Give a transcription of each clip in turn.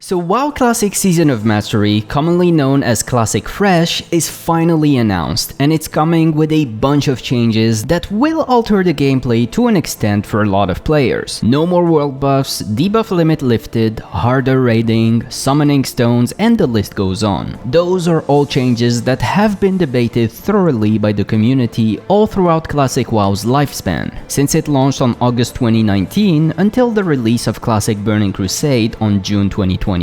So WoW Classic Season of Mastery, commonly known as Classic Fresh, is finally announced, and it's coming with a bunch of changes that will alter the gameplay to an extent for a lot of players. No more world buffs, debuff limit lifted, harder raiding, summoning stones, and the list goes on. Those are all changes that have been debated thoroughly by the community all throughout Classic WoW's lifespan, since it launched on August 2019 until the release of Classic Burning Crusade on June 2021.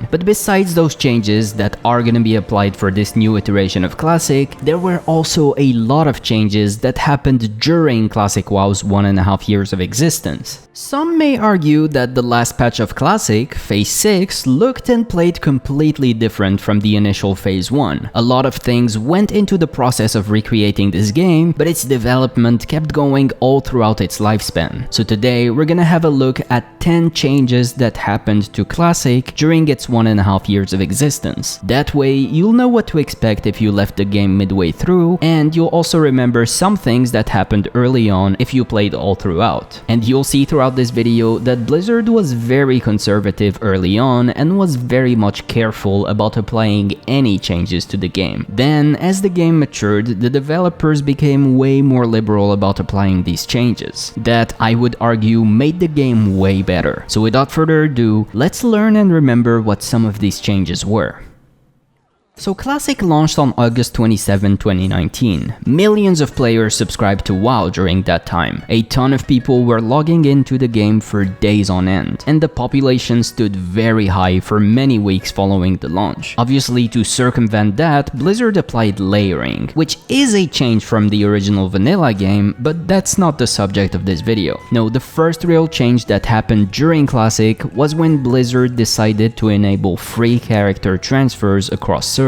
But besides those changes that are gonna be applied for this new iteration of Classic, there were also a lot of changes that happened during Classic WoW's 1.5 years of existence. Some may argue that the last patch of Classic, Phase 6, looked and played completely different from the initial Phase 1. A lot of things went into the process of recreating this game, but its development kept going all throughout its lifespan. So today, we're gonna have a look at 10 changes that happened to Classic during its 1.5 years of existence. That way, you'll know what to expect if you left the game midway through, and you'll also remember some things that happened early on if you played all throughout. And you'll see throughout this video that Blizzard was very conservative early on and was very much careful about applying any changes to the game. Then, as the game matured, the developers became way more liberal about applying these changes. That, I would argue, made the game way better. So without further ado, let's learn and remember what some of these changes were. So Classic launched on August 27, 2019. Millions of players subscribed to WoW during that time. A ton of people were logging into the game for days on end, and the population stood very high for many weeks following the launch. Obviously, to circumvent that, Blizzard applied layering, which is a change from the original vanilla game, but that's not the subject of this video. No, the first real change that happened during Classic was when Blizzard decided to enable free character transfers across servers.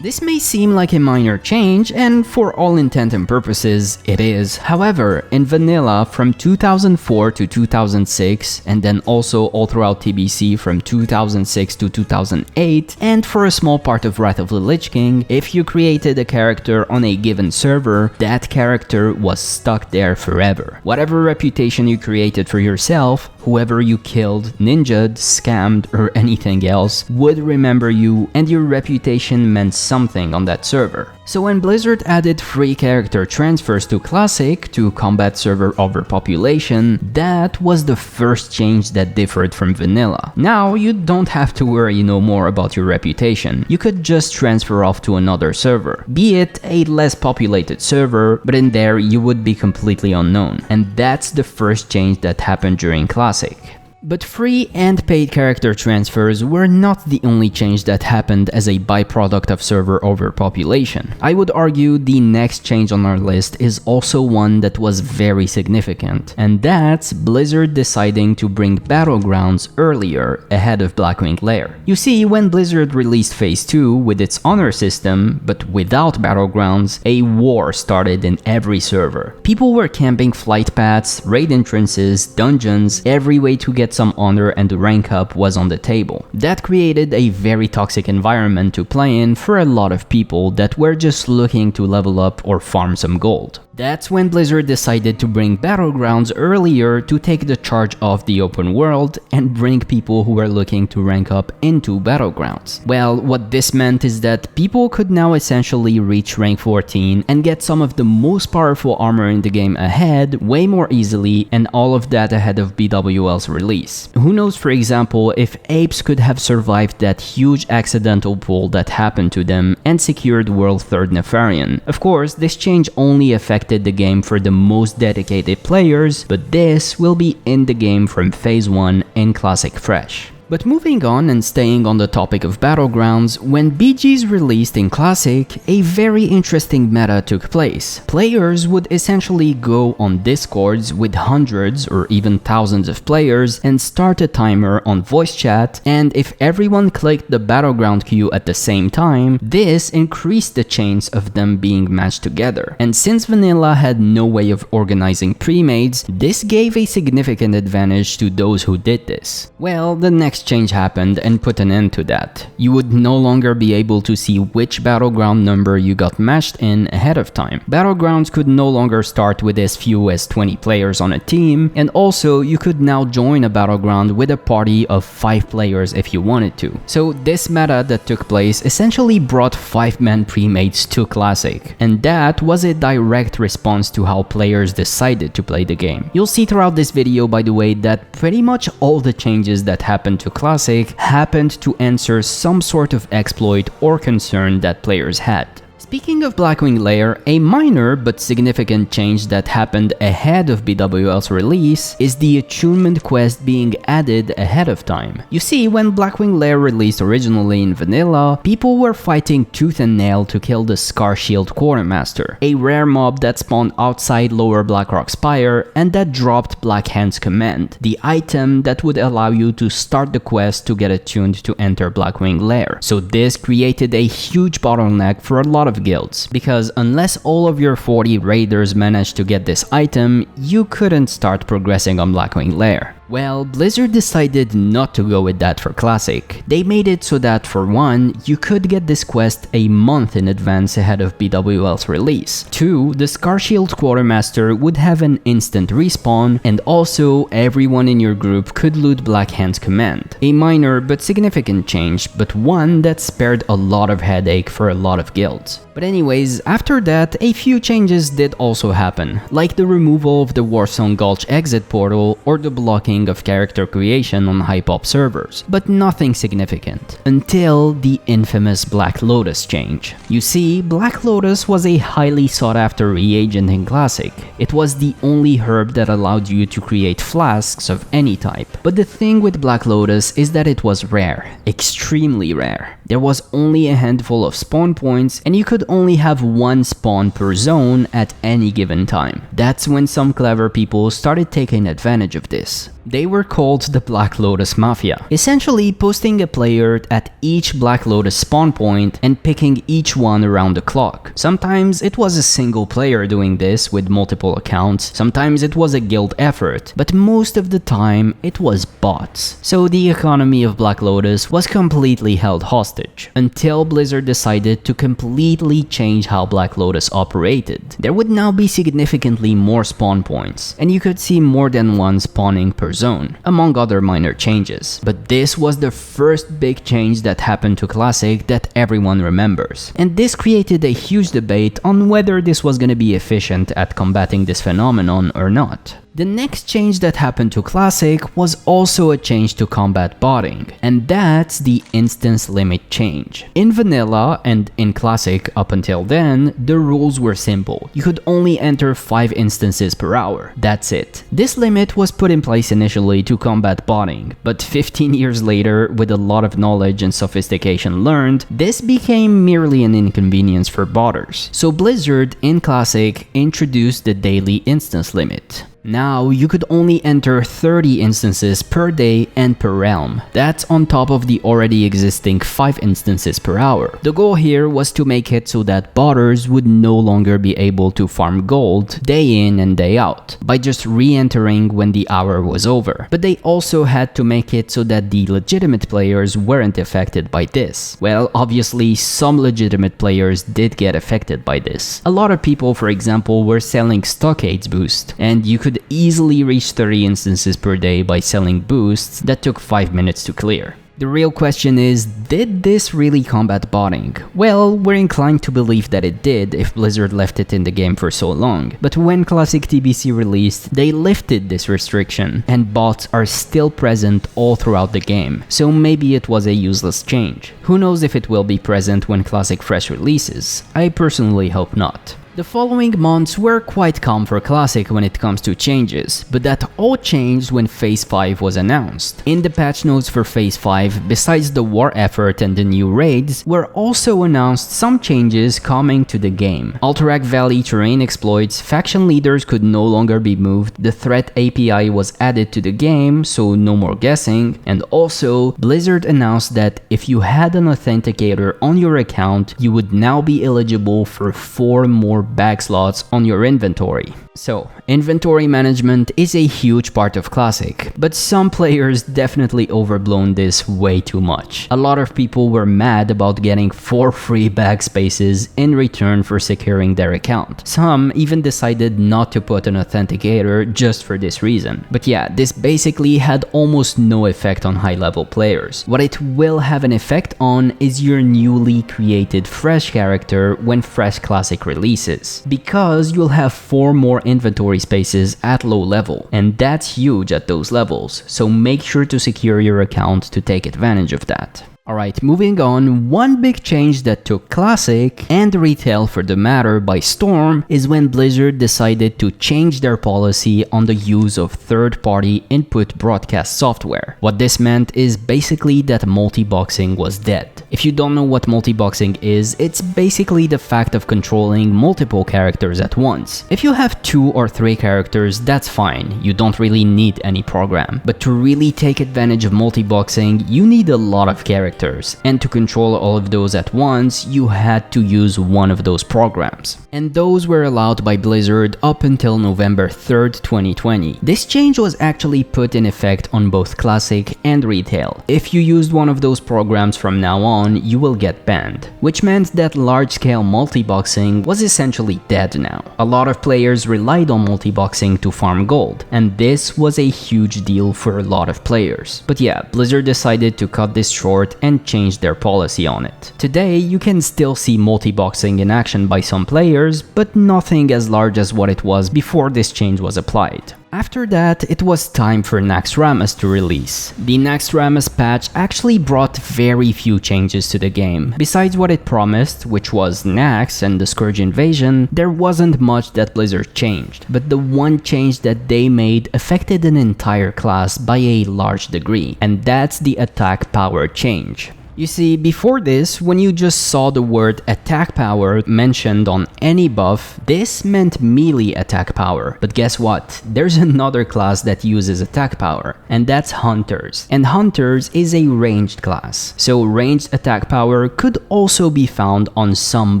This may seem like a minor change, and for all intent and purposes, it is. However, in vanilla from 2004 to 2006, and then also all throughout TBC from 2006 to 2008, and for a small part of Wrath of the Lich King, if you created a character on a given server, that character was stuck there forever. Whatever reputation you created for yourself, whoever you killed, ninja'd, scammed, or anything else would remember you, and your reputation meant something on that server. So when Blizzard added free character transfers to Classic to combat server overpopulation, that was the first change that differed from vanilla. Now you don't have to worry no more about your reputation. You could just transfer off to another server, be it a less populated server, but in there you would be completely unknown. And that's the first change that happened during Classic. But free and paid character transfers were not the only change that happened as a byproduct of server overpopulation. I would argue the next change on our list is also one that was very significant, and that's Blizzard deciding to bring Battlegrounds earlier ahead of Blackwing Lair. You see, when Blizzard released Phase 2 with its honor system, but without Battlegrounds, a war started in every server. People were camping flight paths, raid entrances, dungeons, every way to get some honor and rank up was on the table. That created a very toxic environment to play in for a lot of people that were just looking to level up or farm some gold. That's when Blizzard decided to bring Battlegrounds earlier to take the charge of the open world and bring people who were looking to rank up into Battlegrounds. Well, what this meant is that people could now essentially reach rank 14 and get some of the most powerful armor in the game ahead way more easily, and all of that ahead of BWL's release. Who knows, for example, if apes could have survived that huge accidental pull that happened to them and secured World 3rd Nefarian. Of course, this change only affected the game for the most dedicated players, but this will be in the game from Phase 1 in Classic Fresh. But moving on and staying on the topic of Battlegrounds, when BGs released in Classic, a very interesting meta took place. Players would essentially go on Discords with hundreds or even thousands of players and start a timer on voice chat, and if everyone clicked the Battleground queue at the same time, this increased the chance of them being matched together. And since vanilla had no way of organizing premades, this gave a significant advantage to those who did this. Well, the next next change happened and put an end to that. You would no longer be able to see which battleground number you got matched in ahead of time. Battlegrounds could no longer start with as few as 20 players on a team, and also you could now join a battleground with a party of 5 players if you wanted to. So this meta that took place essentially brought 5-man premades to Classic, and that was a direct response to how players decided to play the game. You'll see throughout this video, by the way, that pretty much all the changes that happened to Classic happened to answer some sort of exploit or concern that players had. Speaking of Blackwing Lair, a minor but significant change that happened ahead of BWL's release is the Attunement quest being added ahead of time. You see, when Blackwing Lair released originally in vanilla, people were fighting tooth and nail to kill the Scar Shield Quartermaster, a rare mob that spawned outside Lower Blackrock Spire and that dropped Black Hand's Command, the item that would allow you to start the quest to get attuned to enter Blackwing Lair. So this created a huge bottleneck for a lot of guilds, because unless all of your 40 raiders managed to get this item, you couldn't start progressing on Blackwing Lair. Well, Blizzard decided not to go with that for Classic. They made it so that, for one, you could get this quest a month in advance ahead of BWL's release. 2, the Scarshield Quartermaster would have an instant respawn, and also everyone in your group could loot Black Hand's Command. A minor but significant change, but one that spared a lot of headache for a lot of guilds. But anyways, after that, a few changes did also happen, like the removal of the Warsong Gulch exit portal or the blocking of character creation on Hypop servers, but nothing significant, until the infamous Black Lotus change. You see, Black Lotus was a highly sought after reagent in Classic. It was the only herb that allowed you to create flasks of any type. But the thing with Black Lotus is that it was rare, extremely rare. There was only a handful of spawn points, and you could only have one spawn per zone at any given time. That's when some clever people started taking advantage of this. They were called the Black Lotus Mafia, essentially posting a player at each Black Lotus spawn point and picking each one around the clock. Sometimes it was a single player doing this with multiple accounts, sometimes it was a guild effort, but most of the time it was bots. So the economy of Black Lotus was completely held hostage, until Blizzard decided to completely change how Black Lotus operated. There would now be significantly more spawn points, and you could see more than one spawning per zone, among other minor changes. But this was the first big change that happened to Classic that everyone remembers. And this created a huge debate on whether this was going to be efficient at combating this phenomenon or not. The next change that happened to Classic was also a change to combat botting, and that's the instance limit change. In vanilla and in Classic up until then, the rules were simple. You could only enter 5 instances per hour. That's it. This limit was put in place initially to combat botting, but 15 years later, with a lot of knowledge and sophistication learned, this became merely an inconvenience for botters. So Blizzard in Classic introduced the daily instance limit. Now, you could only enter 30 instances per day and per realm. That's on top of the already existing 5 instances per hour. The goal here was to make it so that botters would no longer be able to farm gold day in and day out by just re-entering when the hour was over. But they also had to make it so that the legitimate players weren't affected by this. Well, obviously, some legitimate players did get affected by this. A lot of people, for example, were selling Stockades boost, and you could easily reach 30 instances per day by selling boosts that took 5 minutes to clear. The real question is, did this really combat botting? Well, we're inclined to believe that it did if Blizzard left it in the game for so long. But when Classic TBC released, they lifted this restriction, and bots are still present all throughout the game, so maybe it was a useless change. Who knows if it will be present when Classic Fresh releases? I personally hope not. The following months were quite calm for Classic when it comes to changes, but that all changed when Phase 5 was announced. In the patch notes for Phase 5, besides the war effort and the new raids, were also announced some changes coming to the game. Alterac Valley terrain exploits, faction leaders could no longer be moved, the threat API was added to the game, so no more guessing, and also Blizzard announced that if you had an authenticator on your account, you would now be eligible for 4 more bag slots on your inventory. So, inventory management is a huge part of Classic, but some players definitely overblown this way too much. A lot of people were mad about getting 4 free bag spaces in return for securing their account. Some even decided not to put an authenticator just for this reason. But yeah, this basically had almost no effect on high-level players. What it will have an effect on is your newly created Fresh character when Fresh Classic releases, because you'll have 4 more inventory spaces at low level, and that's huge at those levels, so make sure to secure your account to take advantage of that. Alright, moving on, one big change that took Classic, and retail for the matter, by storm is when Blizzard decided to change their policy on the use of third-party input broadcast software. What this meant is basically that multi-boxing was dead. If you don't know what multi-boxing is, it's basically the fact of controlling multiple characters at once. If you have 2 or 3 characters, that's fine, you don't really need any program. But to really take advantage of multi-boxing, you need a lot of characters. And to control all of those at once, you had to use one of those programs. And those were allowed by Blizzard up until November 3rd, 2020. This change was actually put in effect on both Classic and Retail. If you used one of those programs from now on, you will get banned, which meant that large-scale multi-boxing was essentially dead now. A lot of players relied on multi-boxing to farm gold, and this was a huge deal for a lot of players. But yeah, Blizzard decided to cut this short and changed their policy on it. Today, you can still see multi-boxing in action by some players, but nothing as large as what it was before this change was applied. After that, it was time for Naxxramas to release. The Naxxramas patch actually brought very few changes to the game. Besides what it promised, which was Naxx and the Scourge invasion, there wasn't much that Blizzard changed. But the one change that they made affected an entire class by a large degree, and that's the attack power change. You see, before this, when you just saw the word attack power mentioned on any buff, this meant melee attack power. But guess what? There's another class that uses attack power, and that's Hunters. And Hunters is a ranged class, so ranged attack power could also be found on some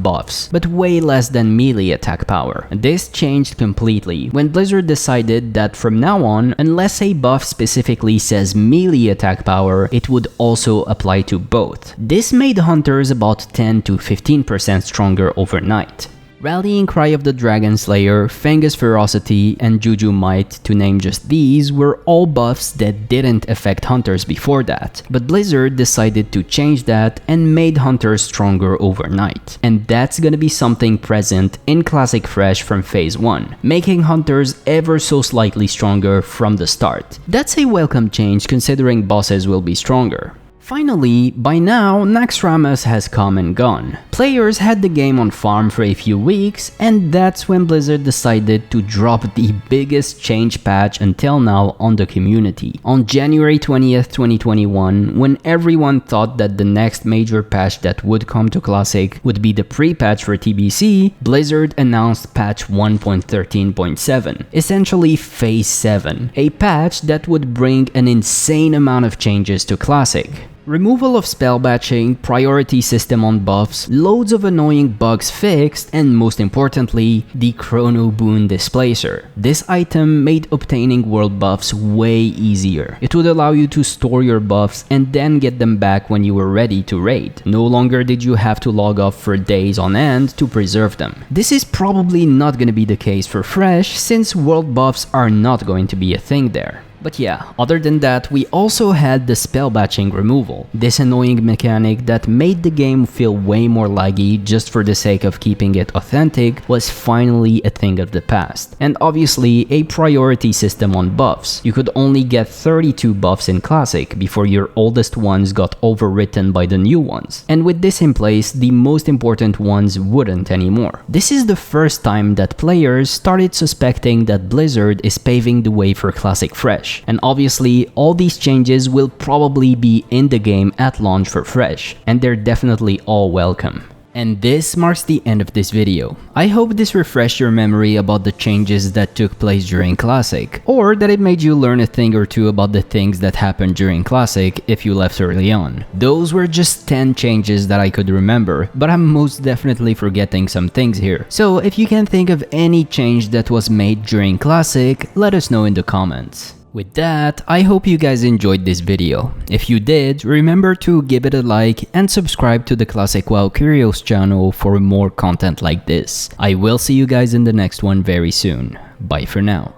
buffs, but way less than melee attack power. This changed completely when Blizzard decided that from now on, unless a buff specifically says melee attack power, it would also apply to both. This made Hunters about 10 to 15% stronger overnight. Rallying Cry of the Dragon Slayer, Fengus Ferocity, and Juju Might, to name just these, were all buffs that didn't affect Hunters before that, but Blizzard decided to change that and made Hunters stronger overnight. And that's gonna be something present in Classic Fresh from Phase 1, making Hunters ever so slightly stronger from the start. That's a welcome change considering bosses will be stronger. Finally, by now, Naxxramas has come and gone. Players had the game on farm for a few weeks, and that's when Blizzard decided to drop the biggest change patch until now on the community. On January 20th, 2021, when everyone thought that the next major patch that would come to Classic would be the pre-patch for TBC, Blizzard announced patch 1.13.7, essentially Phase 7, a patch that would bring an insane amount of changes to Classic. Removal of spell batching, priority system on buffs, loads of annoying bugs fixed, and most importantly, the Chrono Boon Displacer. This item made obtaining world buffs way easier. It would allow you to store your buffs and then get them back when you were ready to raid. No longer did you have to log off for days on end to preserve them. This is probably not gonna be the case for Fresh, since world buffs are not going to be a thing there. But yeah, other than that, we also had the spell batching removal. This annoying mechanic that made the game feel way more laggy just for the sake of keeping it authentic was finally a thing of the past. And obviously, a priority system on buffs. You could only get 32 buffs in Classic before your oldest ones got overwritten by the new ones. And with this in place, the most important ones wouldn't anymore. This is the first time that players started suspecting that Blizzard is paving the way for Classic Fresh. And obviously, all these changes will probably be in the game at launch for Fresh, and they're definitely all welcome. And this marks the end of this video. I hope this refreshed your memory about the changes that took place during Classic, or that it made you learn a thing or two about the things that happened during Classic if you left early on. Those were just 10 changes that I could remember, but I'm most definitely forgetting some things here. So if you can think of any change that was made during Classic, let us know in the comments. With that, I hope you guys enjoyed this video. If you did, remember to give it a like and subscribe to the Classic WoW Curios channel for more content like this. I will see you guys in the next one very soon. Bye for now.